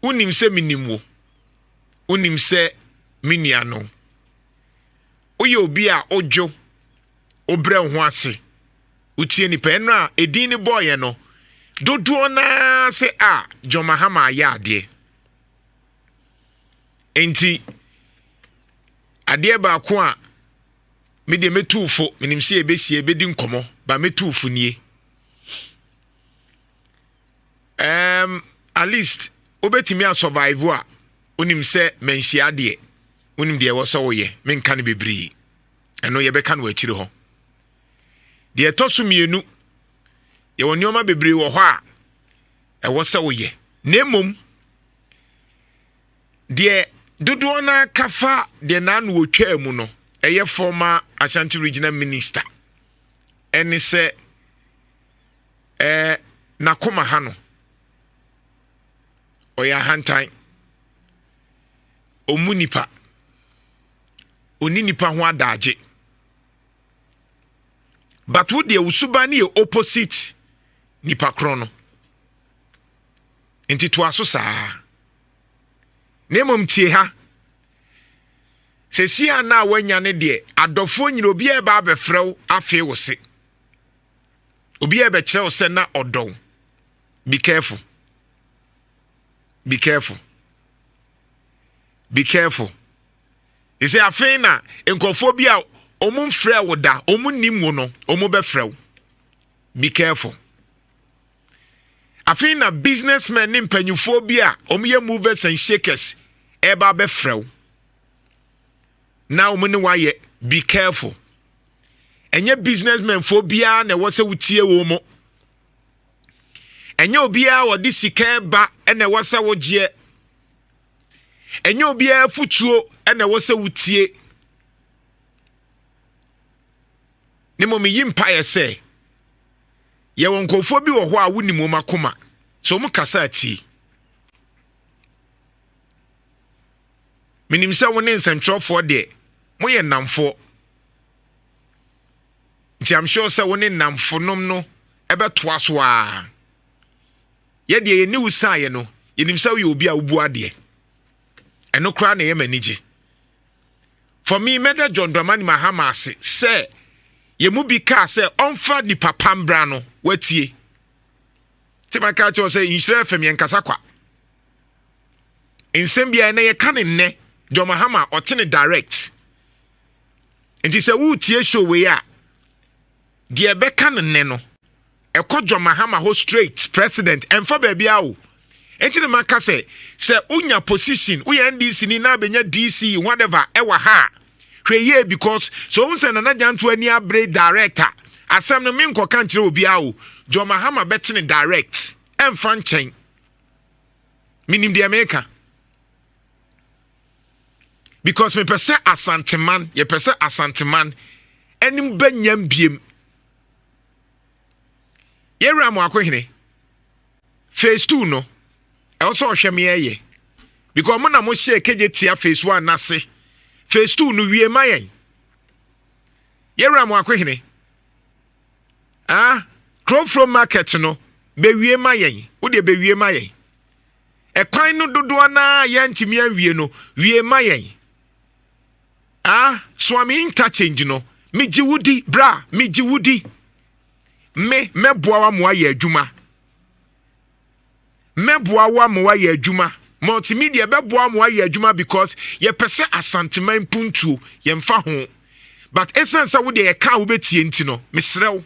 unim se minimwo unim se miniano oye obi a ojo obre ho ase utie ni pe no a edin ni boy no dodo na se a Jomahama ya ade enti ade ba ko a me de metufo minim se ebesie ebedi nkomo ba metufu nie at least obetimi a survive a unim se menhia de unim de wo so wo ye menka ne bebri eno ye beka no akire ho de etoso mienu ye woni oma bebri wo ho a wo se wo ye nemom de dodo na kafa de nanu otwa mu no eye former Ashanti regional minister eni se nakoma ha no oya hantan omunipa oni nipa ho adaje but wo de usuba ne opposite nipa krono enti to aso saa nemom tie ha sesi ana wanya ne de adofo nyina obi e ba befrew afi wo se obi e be kire wo se na odon be careful be careful be careful ise afin na enkofo bi a omun frɛ wo da omun nim wo no omu be frɛ be careful afin na businessmen ni mpanyufo bi a omuye movers and shakers e ba be frɛ now money why be careful enye businessmen fo bia na wo se wutie wo mo enye obia wo di sika ba na wo se wo gye enye obia futuo na wo se wutie ne mo mi yimpa ye se ye won kofo bi wo ho a woni mo makoma so mo kasa ati minim se woni nsɛmtwerɛfoɔ de mo yɛ namfo nti am sure se woni namfo nom no ɛbɛtoa so a ye de ye ni usaye no yenim se wo obi a wubu ade ɛno kra na ye manige for me meda John Dramani Mahama ase se ye mu bi ka se onfa ni papa mbra no watie ti maka cho se Nhyira FM yenkasa kwa nsɛm bia na ye ka ne nne Jomahama otene direct enti se wo tie show we a de beka ne no ekọ Jomahama ho straight president emfa ba bia o enti ne maka se unya position uya NDC ni na benya DC whatever ewa ha hweye because so unse na Jantuah ni abre director asem no me nkoka nkire obi a o Jomahama betene direct emfa nchen minim de America because me pese Asante man ye pese Asante man enim banyam biem ye Amoakohene phase 2 no e also hweme ye because mo na mo share kejetia phase 1 nase phase 2 no wie mayen ye Amoakohene crop from market no be wie mayen wo de be wie mayen e kwan no dodo na ye ntimi awie no wie mayen swami interchange no mi jiwudi bra mi jiwudi meboa wa mo aye adwuma meboa wa mo aye adwuma multimedia beboa mo aye adwuma because ye pese asanteman puntuo ye mfa ho but essence wo de ye ka wo betie nti no mesrew